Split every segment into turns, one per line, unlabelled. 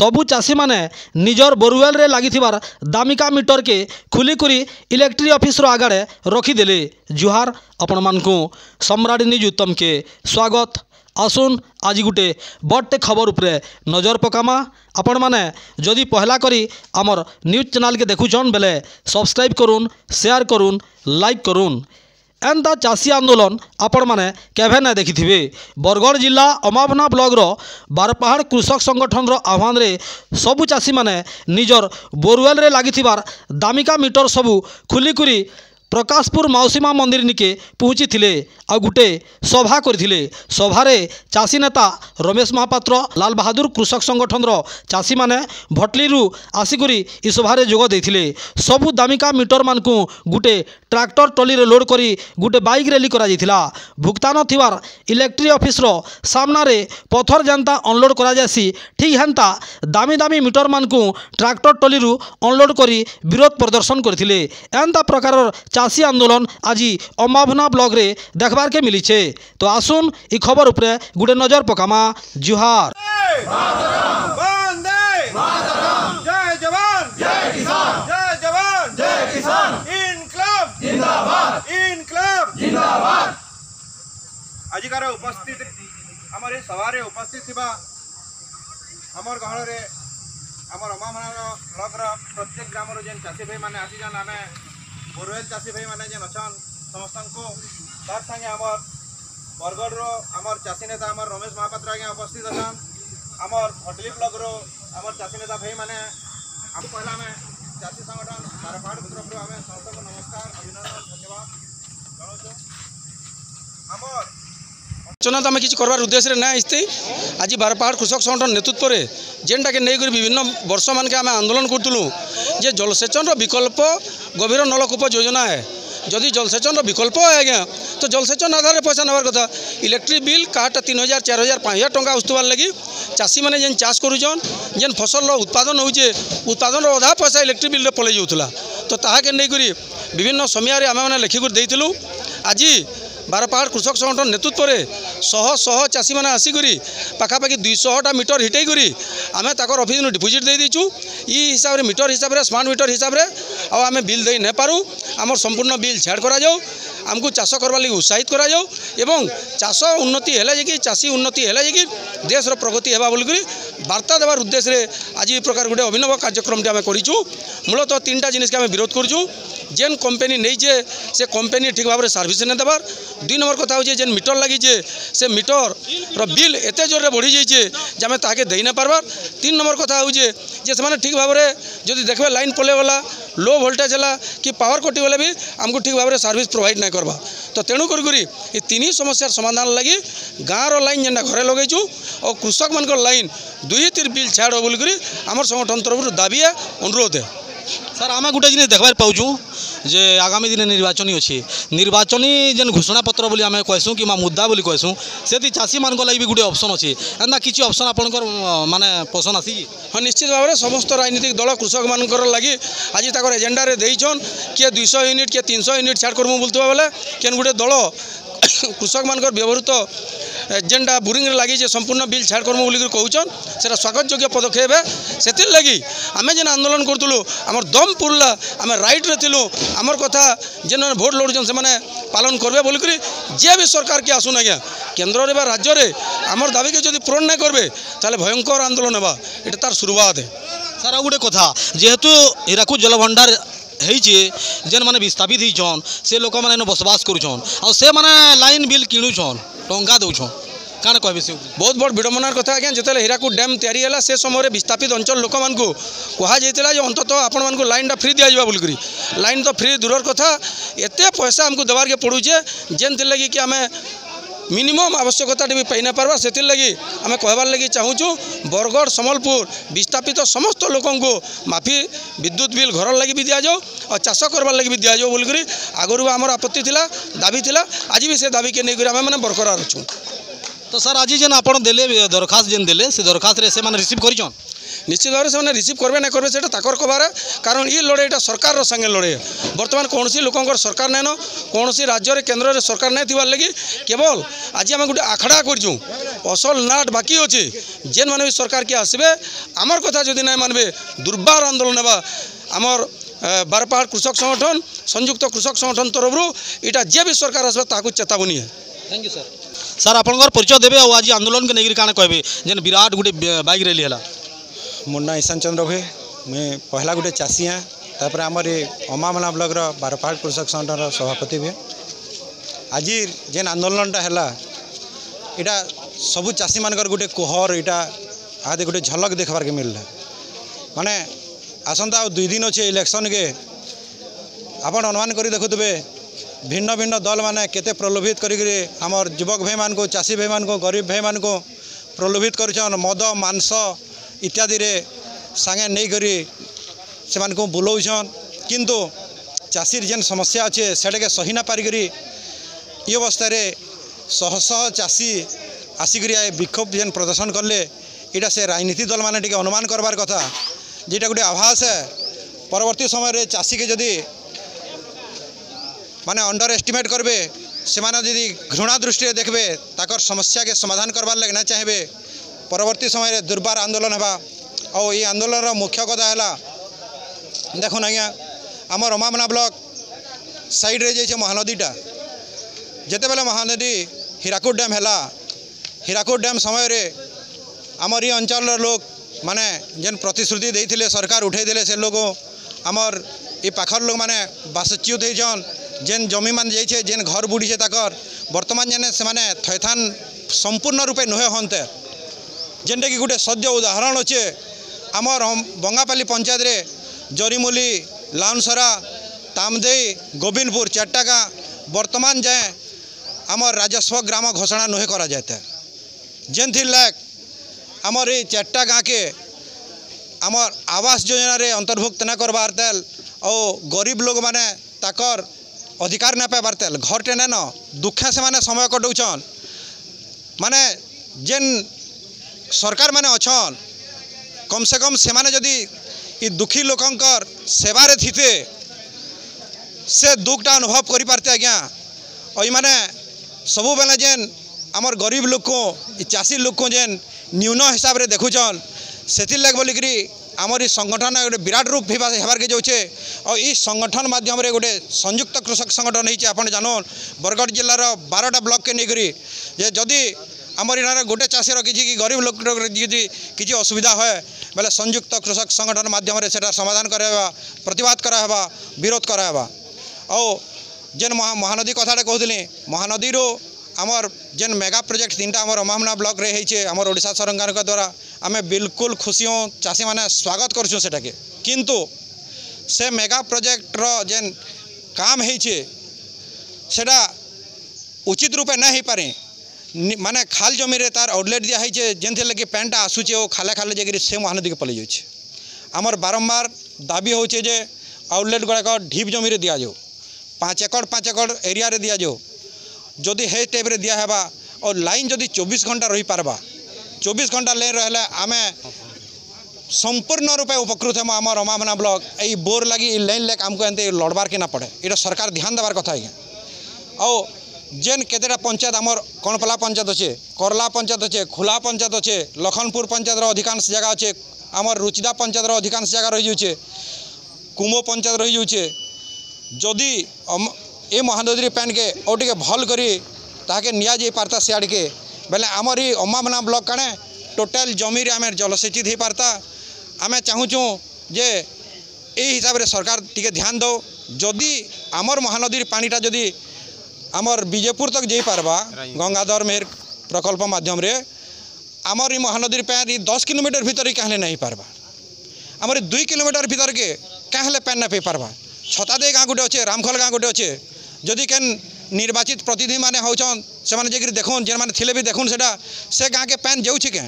सबु चाषी माने निजर बोरवेल रे लागिथिबार दामिका मीटर के खुलिकुरी इलेक्ट्रिक ऑफिस रो आगड़े रखिदेले। जुहार आपण मानकु सम्राट न्यूज उत्तम के स्वागत। आसुन आज गुटे बड़टे खबर उपरे नजर पकामा। आपण माने जदि पहला करी आमर न्यूज चैनल के देखुछन बेले सब्सक्राइब करूँ, शेयर करूँ, लाइक करूँ। एंता चाषी आंदोलन आपण माने केभे न देखिथिबे। बरगढ़ जिला अमाभना ब्लॉक रो बारपहाड़ कृषक संगठन रो आह्वान रे सबु चाषी माने निजर बोरवेल रे लागिथिबार दामिका मीटर सबु खुलिकुरी प्रकाशपुर मौसीमा मंदिर निके पहुँची थिले आ गुटे सभा करथिले। सभारे चाषी नेता रमेश महापात्र, लाल बहादुर कृषक संगठन रो चाषी माने भटलीरू आसिकुरी इ सभारे जोग देथिले। सबु दामिका मीटर मानकु गुटे ट्रैक्टर ट्रॉली रे लोड करी गुटे बाइक रैली करा जायथिला। भुगतान थिवार इलेक्ट्रिक ऑफिस रो सामना रे पथर जानता अनलोड करा जायसी, ठीक हेंता दामी दामी मीटर मानकु ट्रैक्टर ट्रॉली रू अनलोड करी विरोध प्रदर्शन करथिले। एंता प्रकार चाषी आंदोलन आज अम्बाभना ब्लॉक रे देखबार के मिली छे। तो आसुन इ खबर उपरे गुटे नजर पकामा। जुहार।
जय जवान जय किसान, जय जवान जय किसान। इनकलाब जिंदाबाद, इनकलाब जिंदाबाद। आजिकार उपस्थित आमर सभारे उपस्थित थिबा आमर गहल रे आमर अम्बाभना ब्लॉक रो प्रत्येक ग्राम रो जेन चाषी भाई माने आसी जान आमे बोरवेल चाषी भाई माने जेन अछन समस्त को तार संगे आमर बरगढ़ रो आमर चाषी नेता आमर रमेश महापात्र आगे उपस्थित अछन। आमर भटली ब्लॉक रो आमर चाषी नेता भाई माने हम पहला में चाषी संगठन बारपहाड़ तरफ आमे समस्त को नमस्कार, अभिनंदन, धन्यवाद जणाउछु। आमर
आलोचना तो आम कि करवार उद्देश्य ना आसते आज बारपहाड़ कृषक संगठन नेतृत्व में जेनटा के नहीं विभिन्न वर्ष मान के आम आंदोलन करूँ जे जलसेचन विकल्प गभीर नलकूप योजना है। जदि जलसेचन विकल्प है आज्ञा तो जलसेचन आधार में पैसा नबार कथा। इलेक्ट्रिक बिल काटा 3000, 4000, 5000 टंका आसुवार लगी चाषी मैंने जेन चाष करुन जेन फसल उत्पादन होचे उत्पादन अधा पैसा इलेक्ट्रिक बिल पलि जाऊला। तो ताके नहीं विभिन्न समय आम मैंने लिखिक देलु। आज बारपहाड़ कृषक संगठन नेतृत्व में शह शह चाषी मैंने आसिकी पाखापाखि 200टा मीटर हिटेक आम तक ऑफिस डिपोजिट दे दीचु। हिसाब से मीटर हिसाब से स्मार्ट मीटर हिसाब से आम बिल दे न पारू आमर संपूर्ण बिल छाड़ करा जाऊ। आमको चाष करवा लगी उत्साहित करा जाऊ एवं चाष उन्नति है कि चाषी उन्नति है कि देश प्रगति है बोलिक वार्ता देवार उद्देश्य आज ये प्रकार गोटे अभिनव कार्यक्रम आम करूँ। मूलतः 3टा जिनिस आम विरोध करूँ। जेन कंपनी नहीं से कंपनी ठीक भाव में सर्विस नहीं देवार। 2 नंबर कथा हो जेन मीटर लगी से मीटर बिल एत जोर बढ़ी जाइए जे आम ताके दे न पार्बार। 3 नंबर कथा हो ठीक भाव में जदि देखबे लाइन पले गला लो वोल्टेज है कि पावर कटिगले भी आमको ठीक भाव में सर्विस प्रोवाइड नहीं करवा। तो तेणु करी ये 3 समस्या समाधान लगी गाँव लाइन जेनटा घरे लगेचु और कृषक मान लाइन 2-3 बिल छाड़ बोलिक आम संगठन तरफ दाबी है, अनुरोध है।
सर आम गोटे जिन देखबार पाऊँ जे आगामी दिन निर्वाचनी अच्छी निर्वाचनी जेन घोषणा पत्र बोली आम कहसूँ कि मुद्दा बोली कहसूँ से चाषी मान लगी भी गोटे ऑप्शन अच्छी एंता किसी ऑप्शन आपंकर माने पसंद आसी।
हाँ निश्चित भाव में समस्त राजनीतिक दल कृषक मान लगी आज तक एजेंडा रे देइछन किए 200 यूनिट किए 300 यूनिट छाड़ करमु बोलते बेले केन गोटे दल कृषक मान व्यवहृत एजेंडा बोरिंग लगी संपूर्ण बिल छाड़ करमु बोली कहून से स्वागत योग्य पदक्षेप है। से लगी आम जेन आंदोलन करूँ आमर दम पुरला आम राइट रे थिलु आमर कथा जेन भोट लड़ुन से मैंने पालन करबे बोलिक जे भी सरकार के आसुन आज्ञा केन्द्र रे बा राज्य रे आमर दाबी के जदि पूरण नहीं करबे ताले भयंकर आंदोलन हेबा। एटा तार शुरुआत है।
सर आ गोटे कथा जेहेतु हीराकुद जलभंडार जेन माने विस्थापित होइछन से लोक माने बसवास करूछन आ से माने लाइन बिल किणुछन टंका दउछन काण कहबे से
बहुत बड़ विडम्बनार कथा आज्ञा जिते हीराकुद डैम तैयारी है से समय विस्थापित अंचल लोक मान कह जाता अंततः आपण मान लाइन फ्री दिया बोलिक लाइन तो फ्री दूर कथा एत पैसा आमको देवार के पड़ूचे जेन लगी कि आम मिनिमम आवश्यकता भी पाई ना पार्बा। से लगी आम कहबार लगी चाहूँ बरगढ़ सम्बलपुर विस्थापित समस्त लोकों को माफी विद्युत बिल घर लगी भी दिजाऊ और चाष करवार लगी भी दिजाऊ बोलिक आगुरी आमर आपत्ति थिला दाबी थिला आज भी से दाबी के नहीं आम मैंने बरकरार अच्छुँ।
तो सर आज जेन आप दरखास्त जेन देले से दरखास्त रे से माने रिसीव करिछन
निश्चित भाव से रिसीव करबे ना करबे सेटा ताकर कबार कारण ये लड़ाईटा सरकार संगे लड़ाई बर्तमान कौन लोक सरकार नाइन कौन राज्य केन्द्र सरकार नहीं थी लगी केवल आज आम गोटे आखड़ा करूँ असल नाट बाकी अच्छे जेन मैंने भी सरकार के आसबे आमर कथा जदि ना मानबे दुर्बार आंदोलन हेबा आमर बारपाहाड़ कृषक संगठन संयुक्त कृषक संगठन तरफ यहाँ जे भी सरकार आसबे ताकू चेतावनी है।
Thank you sir. सर आपनकर परिचय देबे और आज आंदोलन के नेगिर काना कहबे जेन विराट गोटे बाइक रैली हला।
मोर ना ईशान चंद्र भाई मैं पहला गोटे चाषी हाँ तापर आमर ये अमामला ब्लॉक बारपाहाड़ कृषक संगठन सभापति भी आज जेन आंदोलनटा है यहाँ सबू चाषी मानकर गोटे कोहर यहाँ आदि गोटे झलक देखबार के मिलला माने आसंता 2 दिन अच्छे इलेक्शन के आपण अनुमान कर देखुवे भिन्न भिन्न दल माने केते प्रलोभित करी आमर युवक भाई मान को चाषी भाई मान को गरीब भाई मान को प्रलोभित कर मद मांस इत्यादि रे सांगे नहीं करी से मान को बुलाउछन किंतु चाषीर जेन समस्या अच्छे सेटा सही ना पारिक ये अवस्था शह शह चाषी आसिक विक्षोभ जेन प्रदर्शन कले यहाँ से राजनीति दल मैंने अनुमान करबार कथा जेटा गोटे आभास है परवर्ती समय रे चाषी के जदि माने अंडर एस्टिमेट करबे से माने जदि घृणा दृष्टि देखबे ताकर समस्या के समाधान करबार लगे ना चाहेबे परवर्ती समय रे दुर्बार आंदोलन हेबा और ये आंदोलन रो मुख्य कथा है देखो आज्ञा आमर अमामना ब्लॉक साइड रे जे महानदीटा जेते बेले महानदी हीराकुद डैम है हीराकुद डैम समय रे आमर ये अंचल लोग माने जेन प्रतिश्रुति देते सरकार उठे से लोग आमर ये पाखर लोग माने बासच्युत होन जेन जमी मान जाइए जेन घर बुड़ी ताकर वर्तमान जेने से माने थैथान संपूर्ण रूपे नुहे हंते जेनटा कि गोटे सद्य उदाहरण अच्छे आमर बंगापाली पंचायत रे जरीमुली लाउनसरा तामदेई गोविंदपुर 4टा गाँ वर्तमान जाए आमर राजस्व ग्राम घोषणा नुहे करा जाता है जेन थी लायक आमर ये 4टा गाँ के आमर आवास योजना रे अंतर्भुक्त न करबार तेल और गरीब लोग माने ताकर अधिकार न पाइबार तेल घर टे न दुखे से माने समय कटौछन माने जेन सरकार माने अच्छन कम से कम से माने जदि ई दुखी लोकंकर सेवारे थीते से दुखटा अनुभव करि पारते आज्ञा और माने सबु बेले जेन आमर गरीब लोक को चाषी लोक को जेन न्यून हिसाब रे देखुचन सेथिर लाग बोलिकरी आमर संगठन गोटे विराट रूप हेबार के जाऊे और इस संगठन माध्यम रे गोटे संयुक्त कृषक संगठन होती आप जानन बरगढ़ जिलार 12टा ब्लॉक के नेकरी जे जदि आमर यहाँ गोटे चाषीर कि गरीब लोक किसी असुविधा है बेले संयुक्त कृषक संगठन माध्यम रे सेटा समाधान करावा प्रतिवाद करावा विरोध करावा और जेन महानदी कथाटा कहूली महानदी आमर जेन मेगा प्रोजेक्ट 3टा आमर अमामना ब्लॉक रे होइछे आमर ओडिशा सरकार के द्वारा आमे बिल्कुल खुशी हूँ चाषी मैंने स्वागत करछुँ सेटाके किंतु से मेगा प्रोजेक्ट रो जेन काम होइछे सेटा उचित रूपे ना हो पारे माने खाल जमी रे तार आउटलेट दिया होइछे जेन थे लगे पेंटा आसुचे ओ खाले खाले जगह से महानदी के पलि जाउछे आमर बारंबार दाबी होइछे जे आउटलेट गुड़ाक ढीप जमी रे दिया जाओ 5 एकड़ एरिया रे दिया जाओ जदि हे टाइप रे दिया हेबा और लाइन जदि 24 घंटा रही पारबा 24 घंटा लाइन रहले आमे संपूर्ण रूपे उपकृत हम आमर अमामना ब्लॉक यही बोर लगी लाइन लेक आमको एंते लड़बार के ना पड़े ये सरकार ध्यान देवार कथा है और जेन केतेटा पंचायत आमर कणपला पंचायत अच्छे करला पंचायत अच्छे खुला पंचायत अच्छे लखनपुर पंचायत अधिकांश जगह अच्छे आमर रुचिदा पंचायत अधिकांश जगह रही जाऊे कुमो पंचायत रही जाऊे जदि ए महानदी पैन के और टे भल करी ताके निया जाई पारता सियाड़ के बेले आमर ये अमामना ब्लॉक काने टोटाल जमी रे आमे जलसेचित हो पारता आमे चाहूँ जे ए हिसाब रे सरकार टिके ध्यान दो जदि आमर महानदी पानीटा जदि आमर विजयपुर तक जाई पारबा गंगाधर मेहर प्रकल्प माध्यम रे आमर महानदी पैन 10 किलोमीटर भीतर ही कहले नहीं पारबा आमर 2 किलोमीटर भीतर के कहले पैन ना पे पारबा छतादे गाँ गोटे अच्छे रामखल गाँ गोटे अच्छे जदि केन निर्वाचित प्रतिनिधि माने होचन से माने जेकि देखुन जेन माने थिले भी देखुन से गाँ के पैन जाऊँ के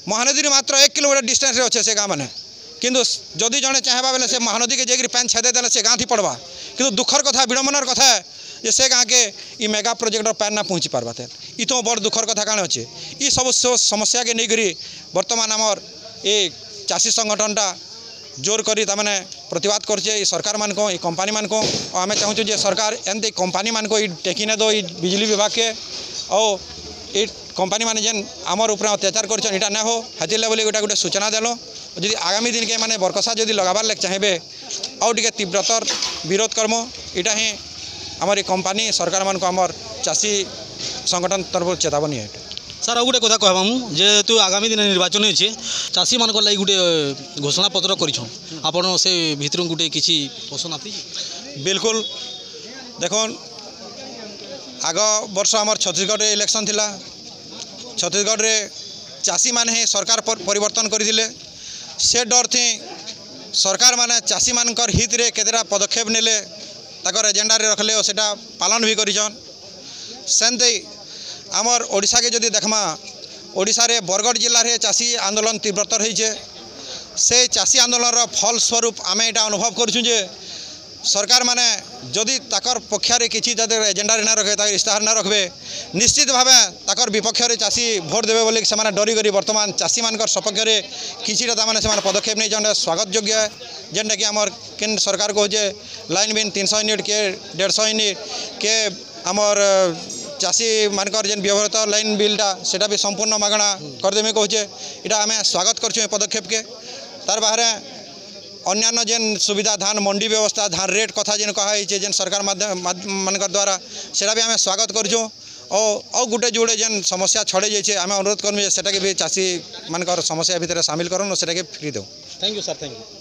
महानदी मात्र 1 किलोमीटर डिस्टेंस रे अच्छे से गाँ मैंने किंतु जदि जड़े चाहबा बेले से महानदी के जेकि पैन छेदे देले से गाँ थी पड़वा किंतु दुखर कथा विडम्बनार कथा है जे से गाँ के ई मेगा प्रोजेक्ट पैन ना पहुँची पार्बा थे ई तो बड़ दुखर कथा काण अच्छे ई सब समस्या के नहीं करी वर्तमान आमर ये चाषी संगठनटा जोर करी ताମାନେ प्रतिवाद करछे सरकार मान को कंपनी मान को आमे चाहूँ जे सरकार एंते कंपनी मान को टेकी न दो बिजली विभाग के और ये कंपनी मान जेन आमर ऊपर अत्याचार कर इटा ना हो हाथी बोली गोटा गोटे सूचना देलो जी आगामी दिन के माने बरकसा जदि लगाबार लगे चाहिए आउ टे तीव्रतर विरोध कर्म इटा ही आमर कंपनी सरकार मान को आमर चाषी संगठन तरफ चेतावनी है।
सर आ गोटे कथा कहबा मु जेहेतु आगामी दिन निर्वाचन होइछे चाषी मान को लागि गोटे घोषणा पत्र करिछन आपण से भितर गोटे किछि पोषण आती
बिल्कुल देखो आग वर्ष आमर छत्तीसगढ़ इलेक्शन थिला छत्तीसगढ़ रे चाषी माने ही सरकार परिवर्तन करथिले से डर थी सरकार माने चाषी मानकर हित रे केतेरा पदक्षेप नेले ताकर एजेंडा रे रखले और सेटा पालन भी करिछन सेंते आमर ओडिशा के जदि देखमा ओडिशा रे बरगढ़ जिल्ला रे चाषी आंदोलन तीव्रतर होइछे से चाषी आंदोलन रो फल स्वरूप आमे एटा अनुभव करछु जे सरकार माने जदि ताकर पक्षरे किछि ताদের एजेंडा रे ना रखे ताकर इस्ताहार ना रखबे निश्चित भावे ताकर विपक्ष रे चाषी भोट देबे बोली से डरी करी वर्तमान चाषी मानकर सपक्ष रे किछिटा तामाने से पदक्षेप नहीं जन स्वागत योग्य है जेनटा कि आमर केंद्र सरकार को जे लाइन बिन 300 यूनिट के 150 यूनिट के आमर चाषी मानकर जेन व्यवहारित लाइन बिलटा सेटा भी संपूर्ण मागणा करदेमे कहूचे इटा आमे स्वागत करछु पदक्षेप के तार बाहर अन्यान्य जेन सुविधा धान मंडी व्यवस्था धान रेट कथा जेन कहा जेन सरकार मानकर द्वारा सेटा भी आमे स्वागत करछु और गुटे जुड़े जेन समस्या छड़े जाइए आमे अनुरोध करमु सेटा के भी चाषी मानकर समस्या भितर शामिल करन सेटा के फ्री दो।
Thank you sir thank you.